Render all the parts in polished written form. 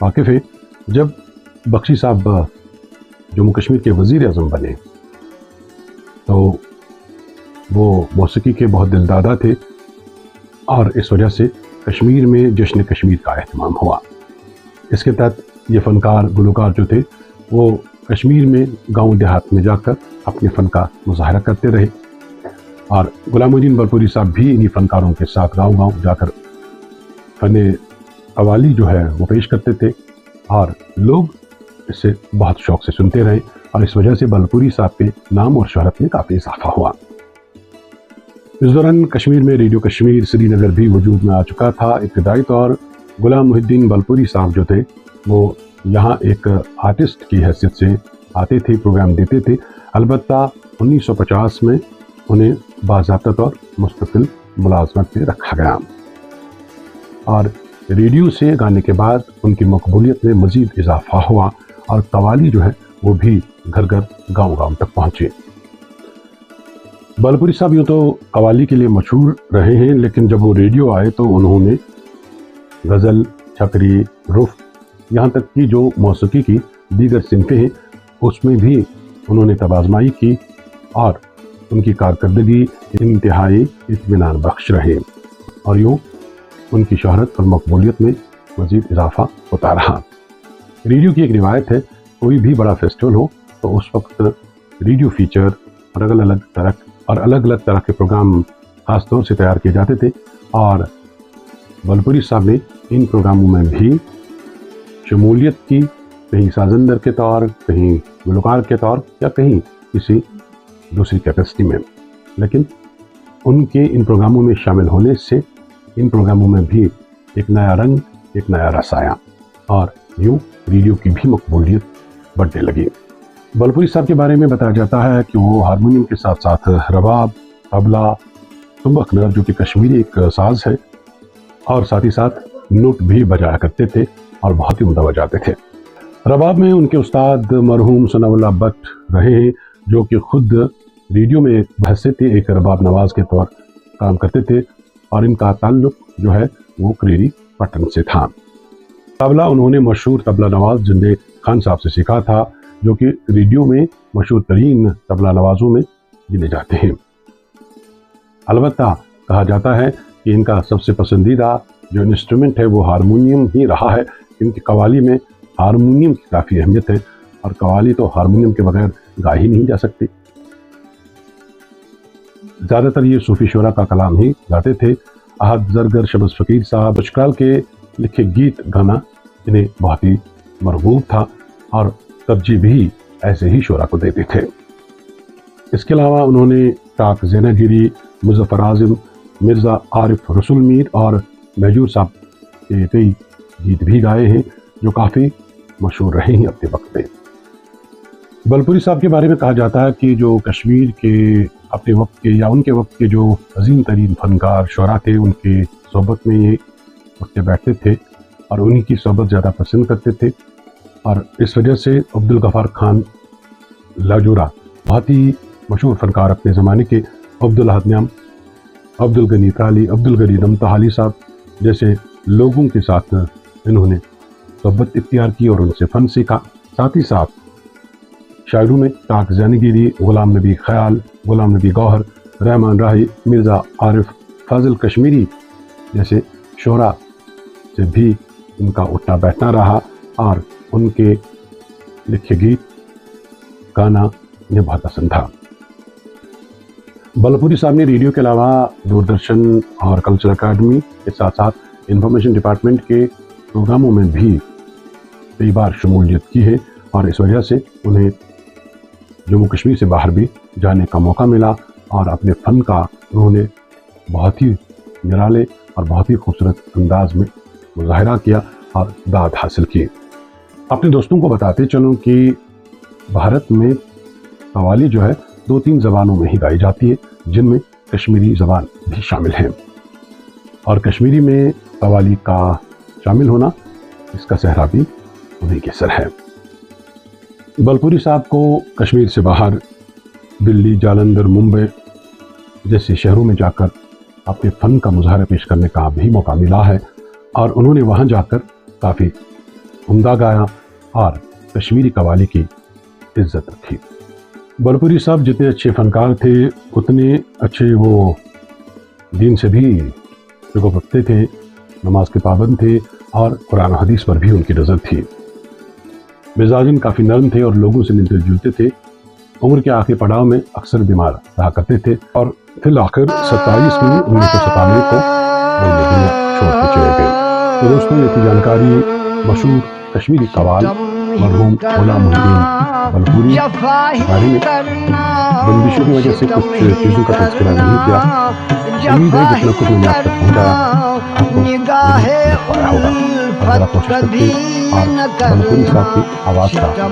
واقف ہیں، جب بخشی صاحب جموں کشمیر کے وزیر اعظم بنے تو وہ موسیقی کے بہت دلدادہ تھے، اور اس وجہ سے کشمیر میں جشن کشمیر کا اہتمام ہوا۔ اس کے تحت یہ فنکار گلوکار جو تھے وہ کشمیر میں گاؤں دیہات میں جا کر اپنے فن کا مظاہرہ کرتے رہے، اور غلام محی الدین بلپوری صاحب بھی انہی فنکاروں کے ساتھ گاؤں گاؤں جا کر فن قوالی جو ہے وہ پیش کرتے تھے، اور لوگ اس سے بہت شوق سے سنتے رہے، اور اس وجہ سے بلپوری صاحب کے نام اور شہرت میں کافی اضافہ ہوا۔ اس دوران کشمیر میں ریڈیو کشمیر سری نگر بھی وجود میں آ چکا تھا۔ ابتدائی طور غلام محی الدین بلپوری صاحب جو تھے وہ یہاں ایک آرٹسٹ کی حیثیت سے آتے تھے، پروگرام دیتے تھے، البتہ 1950 میں انہیں باضابطہ طور مستقل ملازمت میں رکھا گیا، اور ریڈیو سے گانے کے بعد ان کی مقبولیت میں مزید اضافہ ہوا، اور قوالی جو ہے وہ بھی گھر گھر گاؤں گاؤں تک پہنچے۔ بلپوری صاحب یوں تو قوالی کے لیے مشہور رہے ہیں، لیکن جب وہ ریڈیو آئے تو انہوں نے غزل، چھکری، رف، یہاں تک کہ جو موسیقی کی دیگر صنفیں ہیں اس میں بھی انہوں نے تبازمائی کی، اور ان کی کارکردگی انتہائی اطمینان بخش رہے، اور یوں ان کی شہرت اور مقبولیت میں مزید اضافہ ہوتا رہا۔ ریڈیو کی ایک روایت ہے، کوئی بھی بڑا فیسٹیول ہو تو اس وقت ریڈیو فیچر اور الگ الگ طرح کے پروگرام خاص طور سے تیار کیے جاتے تھے، اور بلپوری صاحب نے ان پروگراموں میں بھی شمولیت کی، کہیں سازندر کے طور، کہیں گلوکار کے طور، یا کہیں کسی دوسری کیپیسٹی میں، لیکن ان کے ان پروگراموں میں شامل ہونے سے ان پروگراموں میں بھی ایک نیا رنگ، ایک نیا رس آیا، اور یوں ریڈیو کی بھی مقبولیت بڑھنے لگی۔ بلپوری صاحب کے بارے میں بتایا جاتا ہے کہ وہ ہارمونیم کے ساتھ ساتھ رباب، طبلہ، تمبکنر جو کہ کشمیری ایک ساز ہے، اور ساتھ ہی ساتھ نوٹ بھی بجایا کرتے تھے، اور بہت ہی عمدہ بجاتے تھے۔ رباب میں ان کے استاد مرحوم ثناء اللہ بٹ رہے ہیں، جو کہ خود ریڈیو میں بحثیت ایک رباب نواز کے طور کام کرتے تھے، اور ان کا تعلق جو ہے وہ کریری پٹن سے تھا۔ طبلہ انہوں نے مشہور طبلہ نواز جنید خان صاحب سے سیکھا تھا، جو کہ ریڈیو میں مشہور ترین طبلہ نوازوں میں گنے جاتے ہیں۔ البتہ کہا جاتا ہے کہ ان کا سب سے پسندیدہ جو انسٹرومنٹ ہے وہ ہارمونیم ہی رہا ہے، کیونکہ قوالی میں ہارمونیم کی کافی اہمیت ہے، اور قوالی تو ہارمونیم کے بغیر گا ہی نہیں جا سکتی۔ زیادہ تر یہ صوفی شعراء کا کلام ہی گاتے تھے۔ احد زرگر، شمس فقیر صاحب، بچکال کے لکھے گیت گانا انہیں بہت ہی مرغوب تھا، اور ترجیح بھی ایسے ہی شعراء کو دیتے تھے۔ اس کے علاوہ انہوں نے ٹاک زینہ گیری، مظفر اعظم، مرزا عارف رسول میر اور مہجور صاحب کے کئی گیت بھی گائے ہیں، جو کافی مشہور رہے ہیں اپنے وقت میں۔ بلپوری صاحب کے بارے میں کہا جاتا ہے کہ جو کشمیر کے اپنے وقت کے یا ان کے وقت کے جو عظیم ترین فنکار شعراء تھے، ان کے صحبت میں یہ اٹھتے بیٹھتے تھے، اور انہی کی صحبت زیادہ پسند کرتے تھے، اور اس وجہ سے عبدالغفار خان لاجورا بہت ہی مشہور فنکار اپنے زمانے کے، عبدالاحد نعم، عبدالغنی ترالی، عبدالغنی نمتحالی صاحب جیسے لوگوں کے ساتھ انہوں نے صحبت اختیار کی اور ان سے فن سیکھا۔ ساتھ ہی ساتھ شاعروں میں ٹاک زینہ گیری، غلام نبی خیال، غلام نبی گوہر، رحمان راہی، مرزا عارف، فاضل کشمیری جیسے شعراء سے بھی ان کا اٹھنا بیٹھنا رہا، اور ان کے لکھے گیت گانا انہیں بہت پسند تھا۔ بلپوری صاحب نے ریڈیو کے علاوہ دوردرشن اور کلچر اکیڈمی کے ساتھ ساتھ انفارمیشن ڈپارٹمنٹ کے پروگراموں میں بھی کئی بار شمولیت کی ہے، اور اس وجہ سے انہیں جموں کشمیر سے باہر بھی جانے کا موقع ملا، اور اپنے فن کا انہوں نے بہت ہی نرالے اور بہت ہی خوبصورت انداز میں مظاہرہ کیا اور داد حاصل کی۔ اپنے دوستوں کو بتاتے چلوں کہ بھارت میں قوالی جو ہے 2-3 زبانوں میں ہی گائی جاتی ہے، جن میں کشمیری زبان بھی شامل ہے، اور کشمیری میں قوالی کا شامل ہونا اس کا صحرا بھی انہیں کے سر ہے۔ بلپوری صاحب کو کشمیر سے باہر دلی، جالندھر، ممبئی جیسے شہروں میں جا کر اپنے فن کا مظاہرہ پیش کرنے کا بھی موقع ملا ہے، اور انہوں نے وہاں جا کر کافی عمدہ گایا اور کشمیری قوالی کی عزت رکھی۔ بلپوری صاحب جتنے اچھے فنکار تھے اتنے اچھے وہ دین سے بھی رغبت رکھتے تھے، نماز کے پابند تھے اور قرآن و حدیث پر بھی ان کی نظر تھی۔ مزاجن کافی نرم تھے اور لوگوں سے ملتے جلتے تھے۔ عمر کے آخری پڑاؤ میں اکثر بیمار رہا کرتے تھے اور فی الآخر 27 میں 1997 کو وہ یہ دنیا چھوڑ کے چلے گئے۔ تو دوستوں یہ تھی جانکاری مشہور کشمیری قوال مرحوم غلام محی الدین بلپوری بارے میں۔ بندشوں کی وجہ سے کچھ چیزوں کا تذکرہ نہیں کیا، امید ہے جتنا کچھ میں نے آپ تک پہنچایا آپ کو پایا ہوگا۔ اگر آپ کوشش کرتے اور بلپوری صاحب کی آواز کا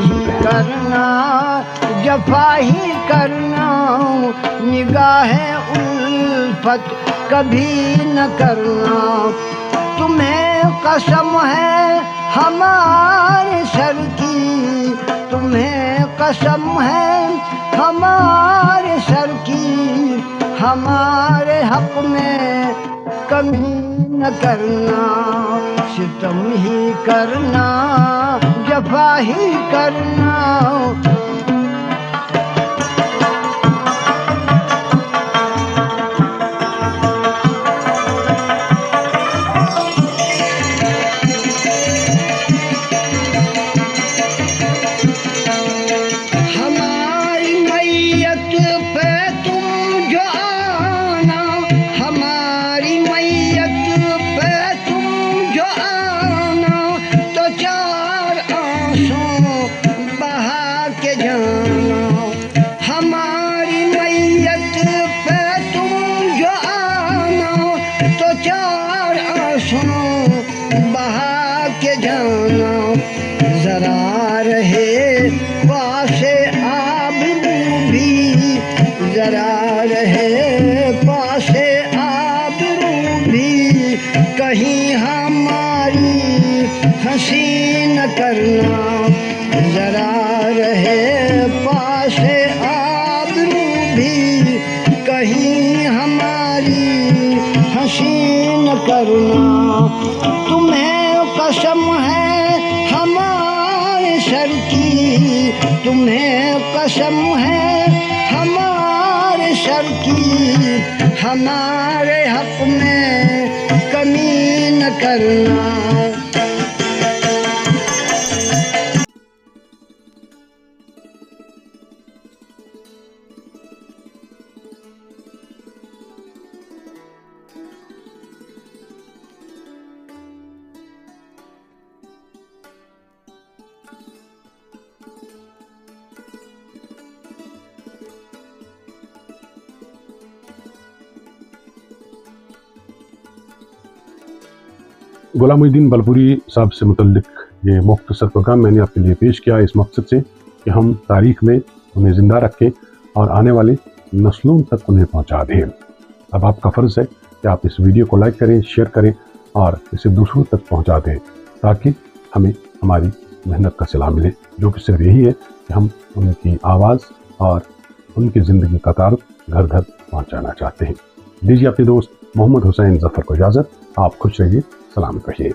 سنتے ہیں۔ جفا ہی کرنا نگاہ الفت کبھی نہ کرنا، تمہیں قسم ہے ہمارے سر کی، تمہیں قسم ہے ہمارے سر کی، ہمارے حق میں کمی نہ کرنا، ستم ہی کرنا جفا ہی کرنا۔ بہا کے جانا ذرا رہے پاس آبرو بھی، ذرا رہے پاس آبرو بھی، کہیں ہماری ہنسی نہ کرنا، ذرا رہے پاس آبرو بھی، کہیں ہماری ہنسی نہ کرنا، تمہیں قسم ہے ہمارے سر کی، تمہیں قسم ہے ہمارے سر کی، ہمارے حق میں کمی نہ کرنا۔ غلام محی الدین بلپوری صاحب سے متعلق یہ مختصر پروگرام میں نے آپ کے لیے پیش کیا اس مقصد سے کہ ہم تاریخ میں انہیں زندہ رکھیں اور آنے والی نسلوں تک انہیں پہنچا دیں۔ اب آپ کا فرض ہے کہ آپ اس ویڈیو کو لائک کریں، شیئر کریں اور اسے دوسروں تک پہنچا دیں تاکہ ہمیں ہماری محنت کا صلہ ملے، جو کہ صرف یہی ہے کہ ہم ان کی آواز اور ان کی زندگی کا تعارف گھر گھر پہنچانا چاہتے ہیں۔ دیجیے اپنے دوست محمد حسین ظفر کو اجازت، آپ خوش رہیے، سلامت رہیے۔